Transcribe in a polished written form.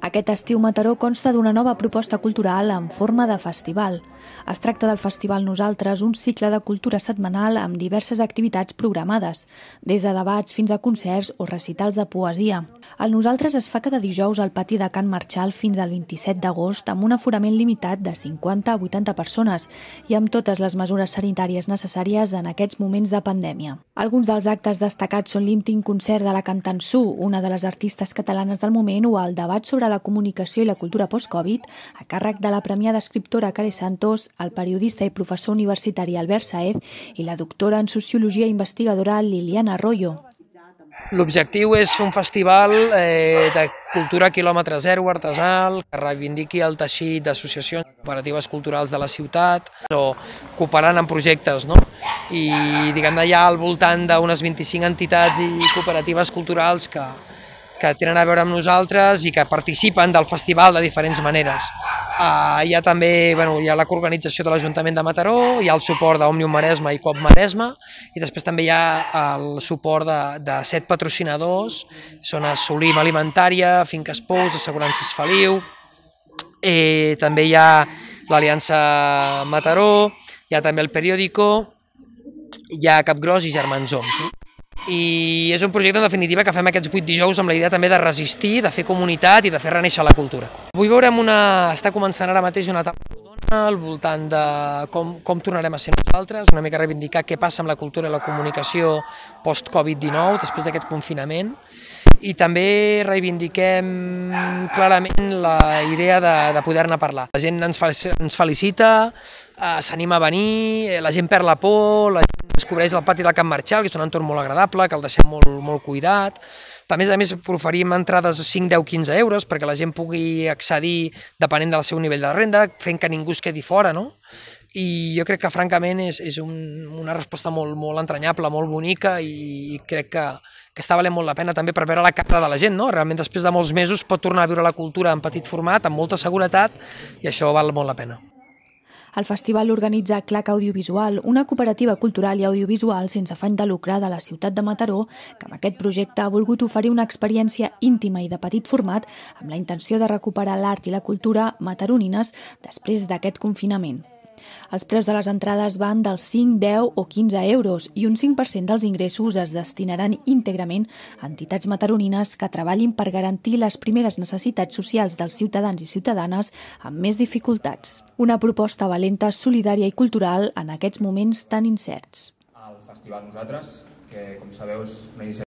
Aquest estiu Mataró consta d'una nova proposta cultural en forma de festival. Es tracta del Festival Nosaltres, un cicle de cultura setmanal amb diverses activitats programades, des de debats fins a concerts o recitals de poesia. El Nosaltres es fa cada dijous al pati de Can Marchal fins al 27 d'agost amb un aforament limitat de 50 a 80 persones i amb totes les mesures sanitàries necessàries en aquests moments de pandèmia. Alguns dels actes destacats són l'íntim concert de la cantant Su, una de les artistes catalanes del moment, o el debat sobre la comunicació i la cultura post-Covid, a càrrec de la premiada escriptora Care Santos, el periodista i professor universitari Albert Saez i la doctora en Sociologia i investigadora Liliana Arroyo. L'objectiu és fer un festival de cultura quilòmetre zero, artesanal, que reivindiqui el teixit d'associacions cooperatives culturals de la ciutat o cooperant en projectes, no? I diguem-ne hi ha al voltant d'unes 25 entitats i cooperatives culturals que tenen a veure amb nosaltres i que participen del festival de diferents maneres. Hi ha també hi ha la coorganització de l'Ajuntament de Mataró, hi ha el suport d'Òmnium Maresme i COP Maresme, i després també hi ha el suport de 7 patrocinadors, són Solim Alimentària, Finques Pous, Assegurances Feliu, també hi ha l'Aliança Mataró, hi ha també el Periódico, hi ha Capgròs i Germans Oms. I és un projecte, en definitiva, que fem aquests 8 dijous amb la idea també de resistir, de fer comunitat i de fer renéixer la cultura. Avui veurem està començant ara mateix una etapa rodona al voltant de com tornarem a ser nosaltres, una mica reivindicar què passa amb la cultura i la comunicació post-Covid-19, després d'aquest confinament, i també reivindiquem clarament la idea de poder-ne parlar. La gent ens felicita, s'anima a venir, la gent perd la por, la gent descobreix el pati del Can Marchal, que és un entorn molt agradable, que el deixem molt cuidat. A més, oferim entrades a 5, 10, 15 euros perquè la gent pugui accedir depenent del seu nivell de renda, fent que ningú es quedi fora, no? I jo crec que, francament, és una resposta molt entranyable, molt bonica, i crec que està valent molt la pena també per veure la cara de la gent, no? Realment, després de molts mesos, pot tornar a viure la cultura en petit format, amb molta seguretat, i això val molt la pena. El festival l'organitza Clac Audiovisual, una cooperativa cultural i audiovisual sense afany de lucre de la ciutat de Mataró, que amb aquest projecte ha volgut oferir una experiència íntima i de petit format amb la intenció de recuperar l'art i la cultura mataronines després d'aquest confinament. Els preus de les entrades van dels 5, 10 o 15 euros i un 5% dels ingressos es destinaran íntegrament a entitats mataronines que treballin per garantir les primeres necessitats socials dels ciutadans i ciutadanes amb més dificultats. Una proposta valenta, solidària i cultural en aquests moments tan incerts. El Festival Nosaltres, que com sabeu és una iniciativa